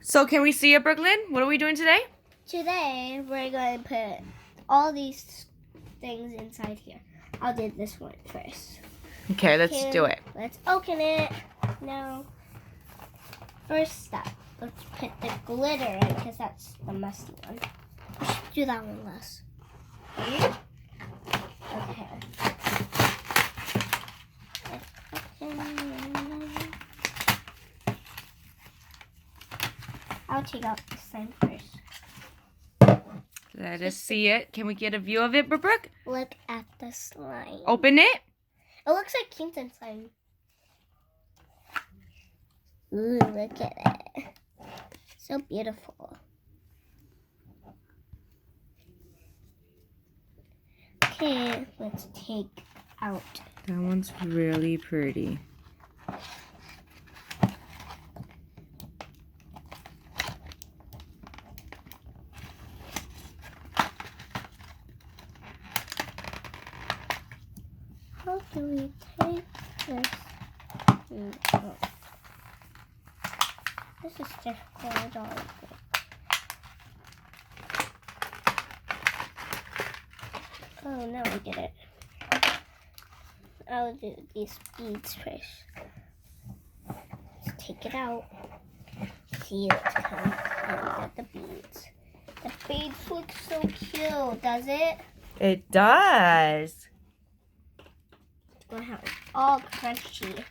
So can we see it, Brooklyn? What are we doing today? Today, we're going to put all these things inside here. I'll do this one first. Okay, let's do it. Let's open it. Now, first step, let's put the glitter in because that's the messy one. We should do that one last. Okay. I'll take out the slime first. Let us see it. Can we get a view of it, Brooke? Look at the slime. Open it. It looks like Kingston slime. Ooh, look at it. So beautiful. Okay, let's take out. That one's really pretty. How do we take this? Oh. This is difficult. Oh, now I get it. I'll do these beads first. Let's take it out. See, it's coming out of the beads. The beads look so cute, does it? It does. Wow, all crunchy.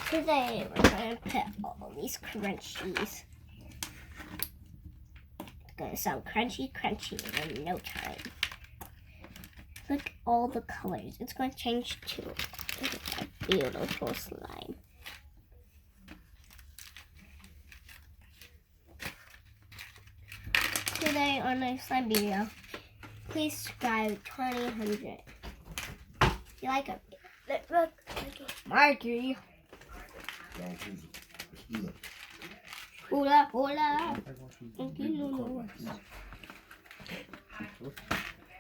Today we're going to put all these crunchies. It's going to sound crunchy in no time. Look at all the colors. It's going to change to a beautiful slime. Today on my slime video, please subscribe 2000. If you like it, look, Marky. Hola, hola.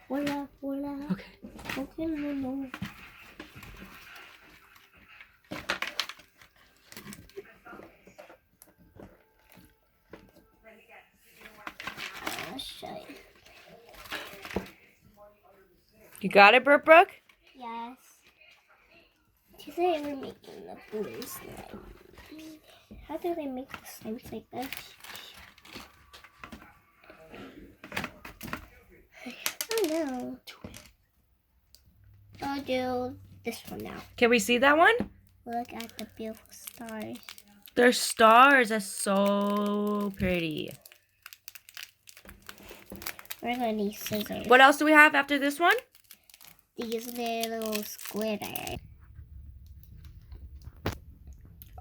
Hola, hola. Okay. I'll show you. You got it, Brooke? Yes. Today we're making the blue slime. How do they make the slimes like this? I don't know. I'll do this one now. Can we see that one? Look at the beautiful stars. They're stars. That's so pretty. We're going to need scissors. What else do we have after this one? These little glitter.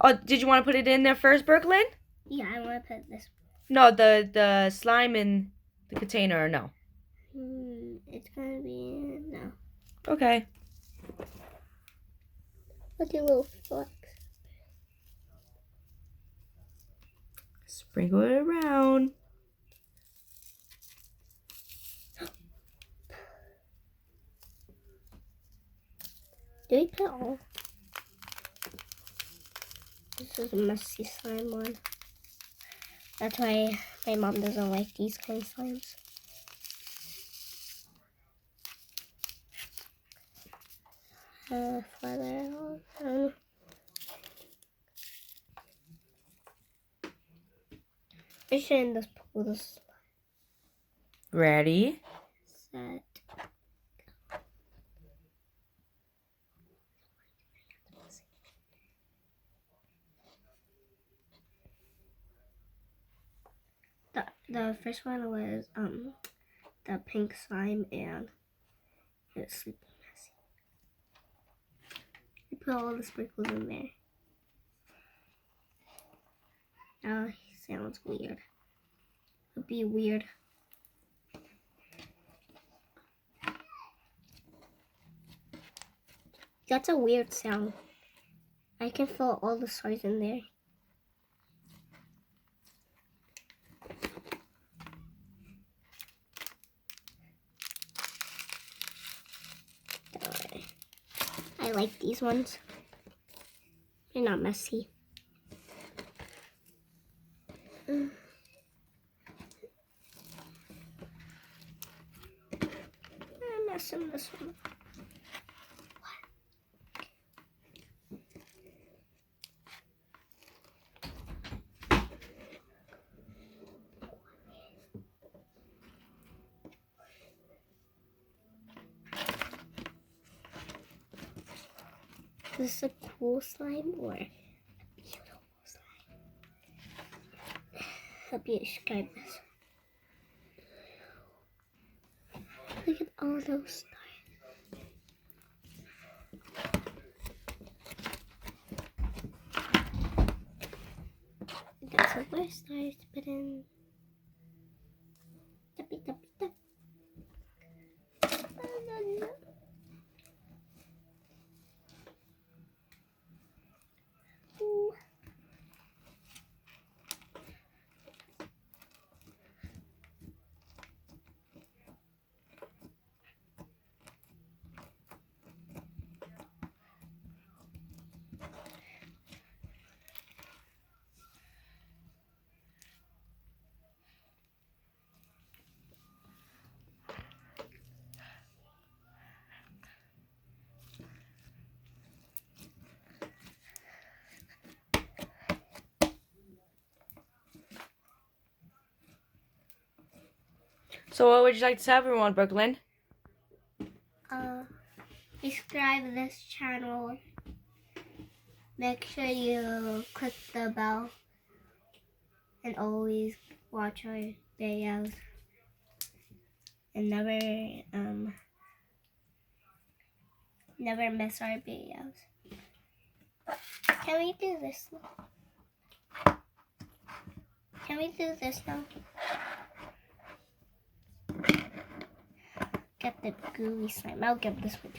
Oh, did you want to put it in there first, Brooklyn? Yeah, I want to put this. No, the slime in the container, or no? It's going to be, no. Okay. Look at little flecks. Sprinkle it around. Do we put all? This is a messy slime one. That's why my mom doesn't like these kind of slimes. Further. I shouldn't just pull this. Ready? Set. The first one was the pink slime and it's super messy. I put all the sprinkles in there. Oh, it sounds weird. It'd be weird. That's a weird sound. I can feel all the stars in there. I like these ones. They're not messy. I'm messing this one. Is this a cool slime or a beautiful slime? Hope you describe this. Look at all those stars. Got some more stars to put in. Tappy, tappy, tap. Ooh. So what would you like to tell everyone, Brooklyn? Subscribe this channel. Make sure you click the bell and always watch our videos and never miss our videos. Can we do this now? Can we do this now? Get the gooey slime. I'll give this one to you.